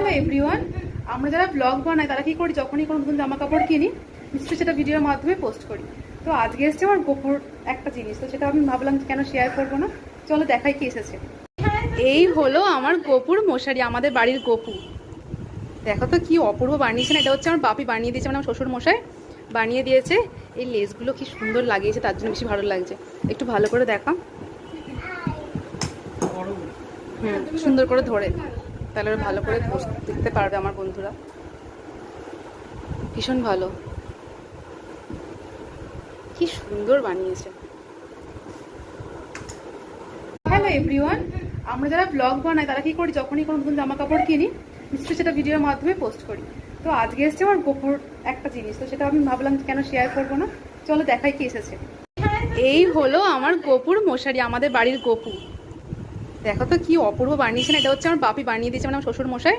Hello everyone, আমরা যারা blog বানাই তারা কি করি, যখনই কোনো নতুন জামা কাপড় কিনি নিশ্চয়ই সেটা ভিডিওর মাধ্যমে পোস্ট করি। তো আজকে এসছে আমার গোপুর একটা জিনিস, তো সেটা আমি ভাবলাম কেন শেয়ার করবো না, চলো দেখাই কি এসেছে। এই হলো আমার গোপুর মশারি, আমাদের বাড়ির গোপু। দেখো তো কি অপূর্ব বানিয়েছে না, এটা হচ্ছে আমার বাপি বানিয়ে দিয়েছে, মানে আমার শ্বশুর মশাই বানিয়ে দিয়েছে। এই লেসগুলো কি সুন্দর লাগিয়েছে, তার জন্য বেশি ভালো লাগছে। একটু ভালো করে দেখাম, সুন্দর করে ধরে, তাহলে ওরা ভালো করে দেখতে পারবে আমার বন্ধুরা। ভীষণ ভালো, কি সুন্দর বানিয়েছে। হ্যালো এভরিওয়ান, আমরা যারা ব্লগ বানাই তারা কি করি, যখনই কোনো নতুন জামা কাপড় কিনি নিশ্চয়ই সেটা ভিডিওর মাধ্যমে পোস্ট করি। তো আজকে এসছে আমার গোপুর একটা জিনিস, তো সেটা আমি ভাবলাম কেন শেয়ার করবো না, চলো দেখাই কি এসেছে। এই হলো আমার গোপুর মশারি, আমাদের বাড়ির গোপু। দেখো তো কি অপূর্ব বানিয়েছে না, এটা হচ্ছে আমার বাপি বানিয়ে দিয়েছে, মানে আমার শ্বশুর মশাই